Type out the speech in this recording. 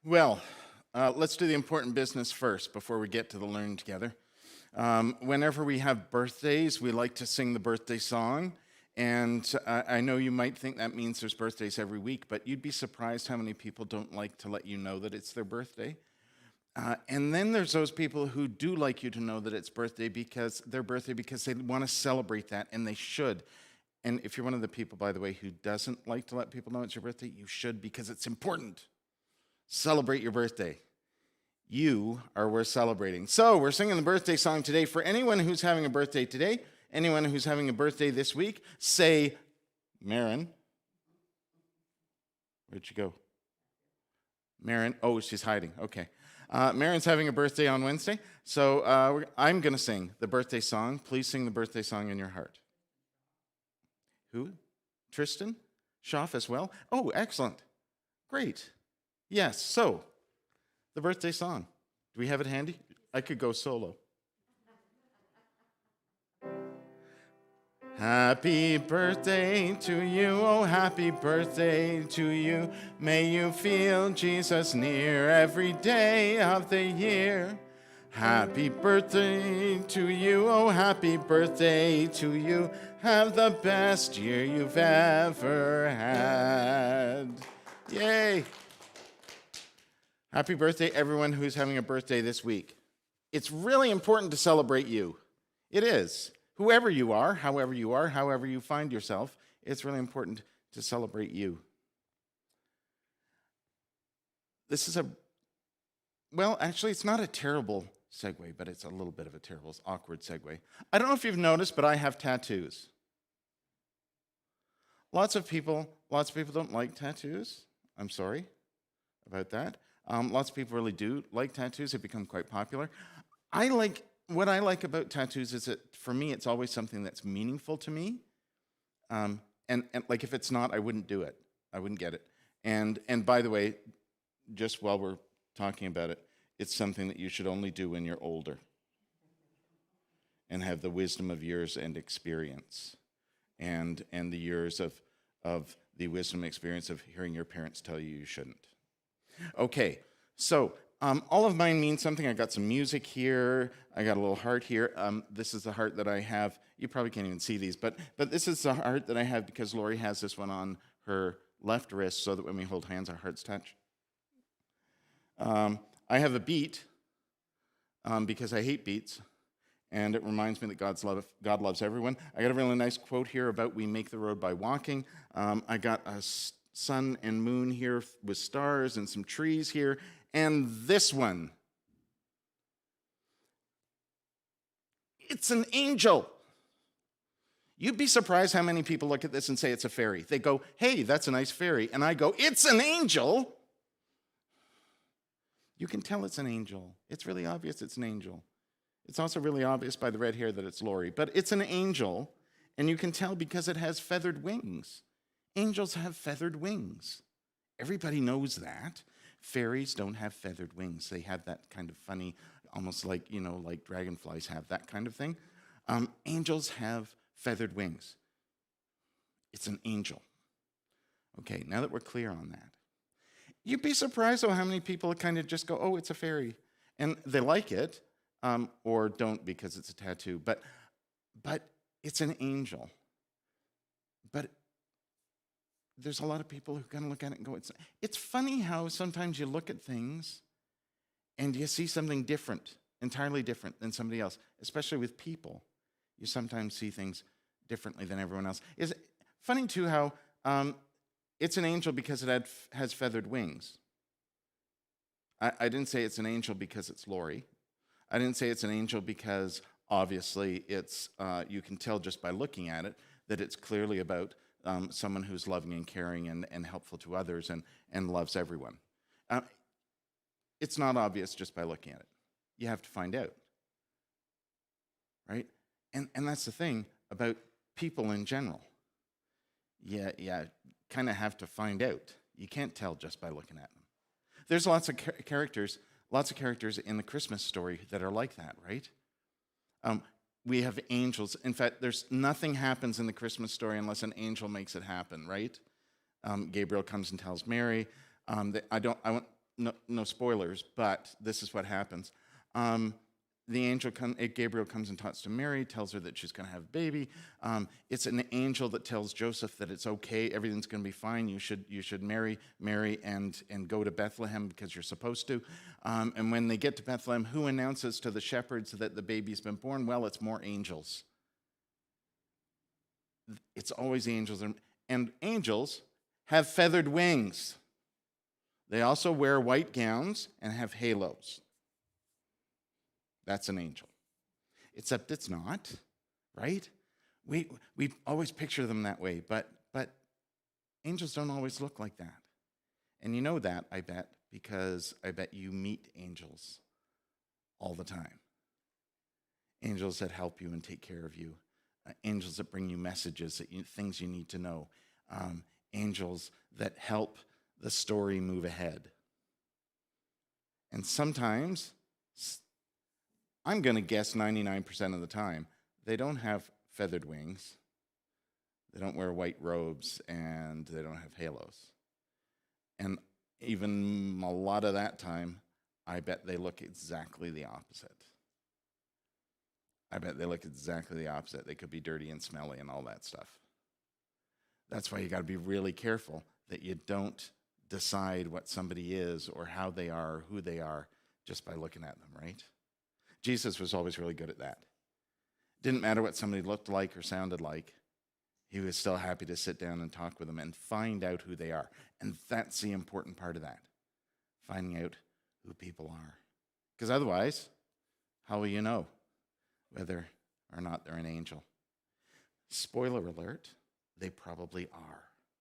Well, let's do the important business first before we get to the learn together. Whenever we have birthdays, we like to sing the birthday song. And I know you might think that means there's birthdays every week, but you'd be surprised how many people don't like to let you know that it's their birthday. And then there's those people who do like you to know that it's their birthday because they want to celebrate that, and they should. And if you're one of the people, by the way, who doesn't like to let people know it's your birthday, you should because it's important. Celebrate your birthday. You are worth celebrating. So we're singing the birthday song today. For anyone who's having a birthday today, anyone who's having a birthday this week, say, Marin. Where'd she go? Marin. Oh, she's hiding. Okay. Marin's having a birthday on Wednesday. So I'm going to sing the birthday song. Please sing the birthday song in your heart. Who? Tristan? Schaff as well? Oh, excellent. Great. Yes, so the birthday song. Do we have it handy? I could go solo. Happy birthday to you, oh happy birthday to you. May you feel Jesus near every day of the year. Happy birthday to you, oh happy birthday to you. Have the best year you've ever had. Yay! Happy birthday, everyone who's having a birthday this week. It's really important to celebrate you. It is. Whoever you are, however you find yourself, it's really important to celebrate you. This is actually, it's not a terrible segue, but it's a little bit of a terrible, awkward segue. I don't know if you've noticed, but I have tattoos. Lots of people don't like tattoos. I'm sorry about that. Lots of people really do like tattoos. They've become quite popular. What I like about tattoos is that for me, it's always something that's meaningful to me. And like if it's not, I wouldn't do it. I wouldn't get it. And by the way, just while we're talking about it, it's something that you should only do when you're older and have the wisdom of years and experience and the years of the wisdom and experience of hearing your parents tell you you shouldn't. Okay, so all of mine mean something. I got some music here. I got a little heart here. This is the heart that I have. You probably can't even see these, but this is the heart that I have because Lori has this one on her left wrist so that when we hold hands, our hearts touch. I have a beet because I hate beets, and it reminds me that God loves everyone. I got a really nice quote here about we make the road by walking. I got a sun and moon here with stars and some trees here. And this one, it's an angel. You'd be surprised how many people look at this and say it's a fairy. They go, hey, that's a nice fairy. And I go, it's an angel. You can tell it's an angel. It's really obvious it's an angel. It's also really obvious by the red hair that it's Lori. But it's an angel, and you can tell because it has feathered wings. Angels have feathered wings. Everybody knows that. Fairies don't have feathered wings. They have that kind of funny, almost like, like dragonflies have that kind of thing. Angels have feathered wings. It's an angel. Okay, now that we're clear on that, you'd be surprised how many people kind of just go, oh, it's a fairy. And they like it, or don't because it's a tattoo. But it's an angel. But there's a lot of people who kind of look at it and go, it's funny how sometimes you look at things and you see something different, entirely different than somebody else, especially with people. You sometimes see things differently than everyone else. It's funny, too, how it's an angel because it has feathered wings. I didn't say it's an angel because it's Lori. I didn't say it's an angel because, obviously, it's you can tell just by looking at it that it's clearly about someone who's loving and caring and helpful to others and loves everyone. It's not obvious just by looking at it. You have to find out, right? And that's the thing about people in general. Yeah, kind of have to find out. You can't tell just by looking at them. There's lots of characters in the Christmas story that are like that, right? We have angels. In fact, nothing happens in the Christmas story unless an angel makes it happen, right? Gabriel comes and tells Mary. no spoilers, but this is what happens. Gabriel comes and talks to Mary, tells her that she's going to have a baby. It's an angel that tells Joseph that it's okay, everything's going to be fine. You should marry Mary and go to Bethlehem because you're supposed to. And when they get to Bethlehem, who announces to the shepherds that the baby's been born? Well, it's more angels. It's always the angels, and angels have feathered wings. They also wear white gowns and have halos. That's an angel. Except it's not, right? We always picture them that way, but angels don't always look like that. And you know that, I bet, because I bet you meet angels all the time. Angels that help you and take care of you. Angels that bring you messages, things you need to know. Angels that help the story move ahead. And sometimes, I'm going to guess 99% of the time, they don't have feathered wings, they don't wear white robes, and they don't have halos. And even a lot of that time, I bet they look exactly the opposite. I bet they look exactly the opposite. They could be dirty and smelly and all that stuff. That's why you got to be really careful that you don't decide what somebody is or how they are or who they are just by looking at them, right? Jesus was always really good at that. Didn't matter what somebody looked like or sounded like. He was still happy to sit down and talk with them and find out who they are. And that's the important part of that, finding out who people are. Because otherwise, how will you know whether or not they're an angel? Spoiler alert, they probably are.